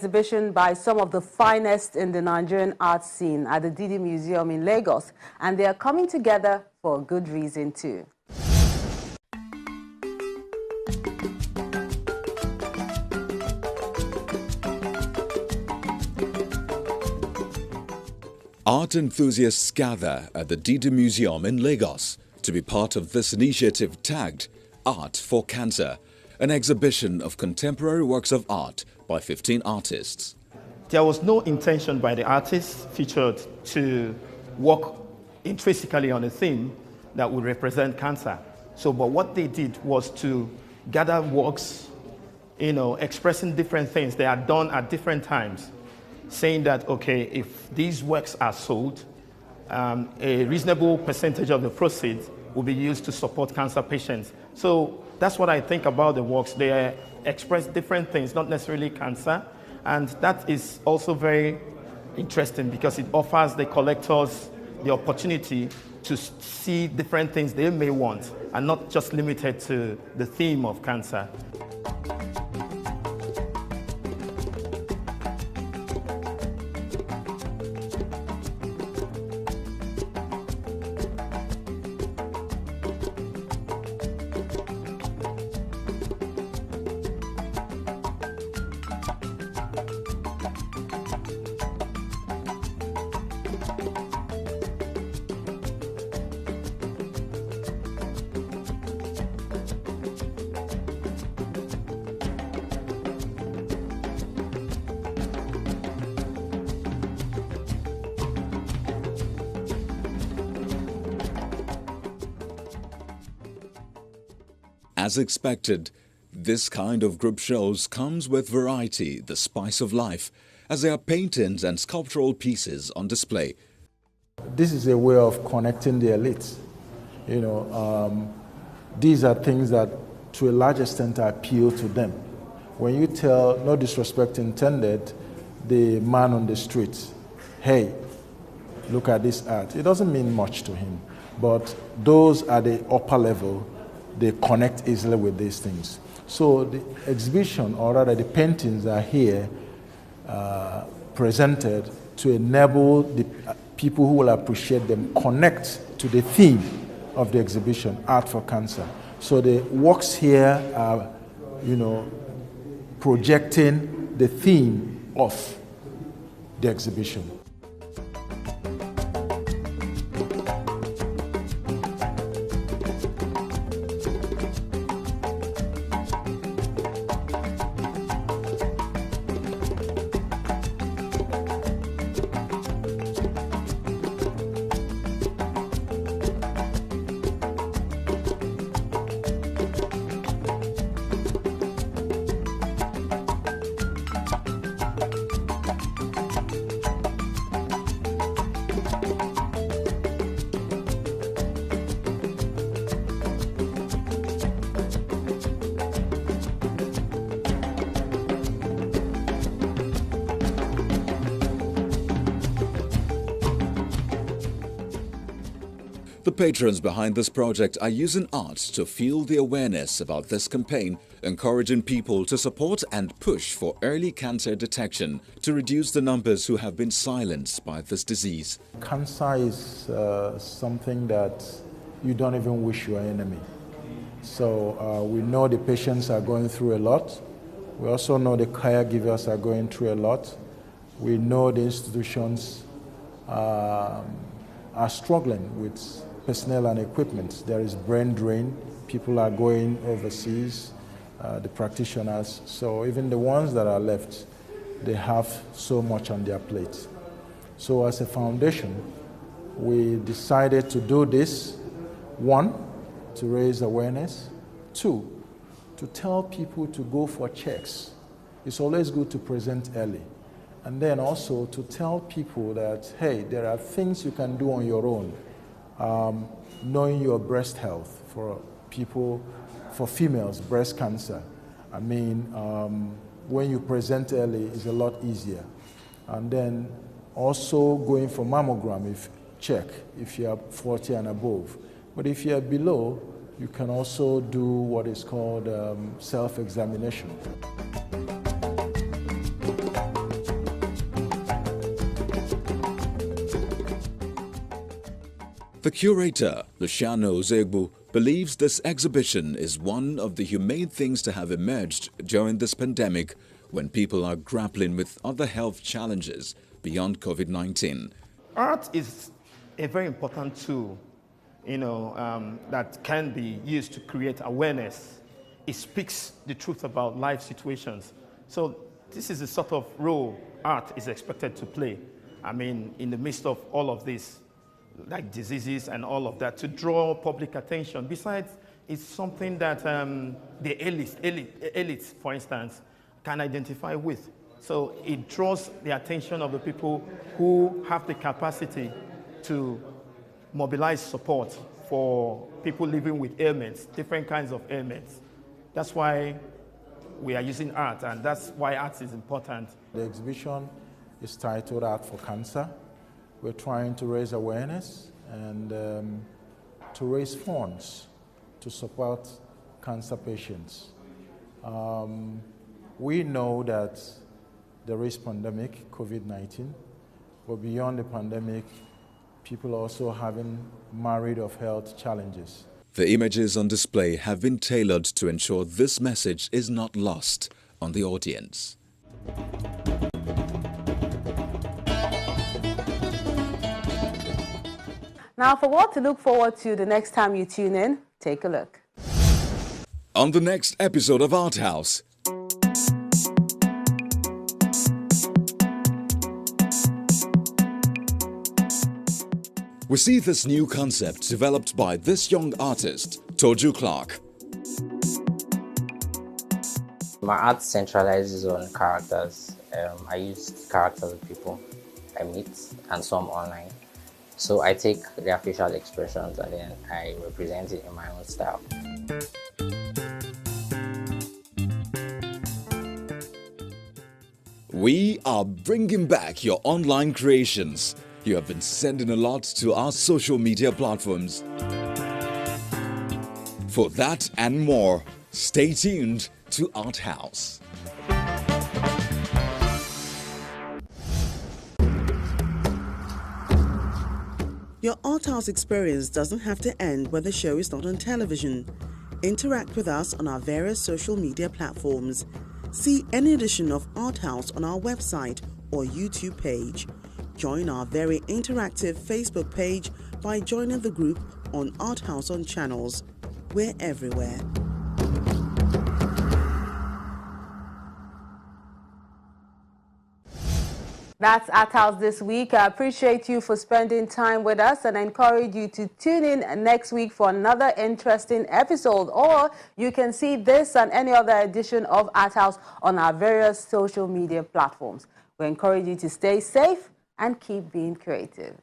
Exhibition by some of the finest in the Nigerian art scene at the Didi Museum in Lagos, and they are coming together for a good reason too. Art enthusiasts gather at the Didi Museum in Lagos to be part of this initiative tagged Art for Cancer, an exhibition of contemporary works of art by 15 artists. There was no intention by the artists featured to work intrinsically on a theme that would represent cancer. But what they did was to gather works, expressing different things they had done at different times, saying that, okay, if these works are sold, a reasonable percentage of the proceeds will be used to support cancer patients. So that's what I think about the works. They express different things, not necessarily cancer. And that is also very interesting because it offers the collectors the opportunity to see different things they may want and not just limited to the theme of cancer. As expected, this kind of group shows comes with variety, the spice of life, as there are paintings and sculptural pieces on display. This is a way of connecting the elites. These are things that to a large extent appeal to them. When you tell, no disrespect intended, the man on the street, hey, look at this art, it doesn't mean much to him. But those at the upper level, they connect easily with these things. So the exhibition, or rather the paintings, are here presented to enable the people who will appreciate them connect to the theme of the exhibition, Art for Cancer. So the works here are, projecting the theme of the exhibition. The patrons behind this project are using art to fuel the awareness about this campaign, encouraging people to support and push for early cancer detection to reduce the numbers who have been silenced by this disease. Cancer is something that you don't even wish your enemy. So we know the patients are going through a lot. We also know the caregivers are going through a lot. We know the institutions are struggling with personnel and equipment. There is brain drain. People are going overseas, the practitioners. So even the ones that are left, they have so much on their plate. So as a foundation, we decided to do this. One, to raise awareness. Two, to tell people to go for checks. It's always good to present early. And then also to tell people that, hey, there are things you can do on your own. Knowing your breast health for people, for females, breast cancer. I mean, when you present early, it's a lot easier. And then also going for mammogram, if you are 40 and above. But if you are below, you can also do what is called self-examination. The curator, Luciano Zegbu, believes this exhibition is one of the humane things to have emerged during this pandemic when people are grappling with other health challenges beyond COVID-19. Art is a very important tool, that can be used to create awareness. It speaks the truth about life situations. So this is the sort of role art is expected to play. I mean, in the midst of all of this, like diseases and all of that, to draw public attention. Besides, it's something that the elites, for instance, can identify with. So it draws the attention of the people who have the capacity to mobilize support for people living with ailments, different kinds of ailments. That's why we are using art, and that's why art is important. The exhibition is titled Art for Cancer. We're trying to raise awareness and to raise funds to support cancer patients. We know that there is pandemic, COVID-19, but beyond the pandemic, people also having myriad of health challenges. The images on display have been tailored to ensure this message is not lost on the audience. Now, for what to look forward to the next time you tune in, take a look. On the next episode of Art House, we see this new concept developed by this young artist, Toju Clark. My art centralizes on characters. I use characters of people I meet and some online. So I take their facial expressions and then I represent it in my own style. We are bringing back your online creations. You have been sending a lot to our social media platforms. For that and more, stay tuned to Art House. Your Art House experience doesn't have to end when the show is not on television. Interact with us on our various social media platforms. See any edition of Art House on our website or YouTube page. Join our very interactive Facebook page by joining the group on Art House on Channels. We're everywhere. That's Art House this week. I appreciate you for spending time with us and I encourage you to tune in next week for another interesting episode. Or you can see this and any other edition of Art House on our various social media platforms. We encourage you to stay safe and keep being creative.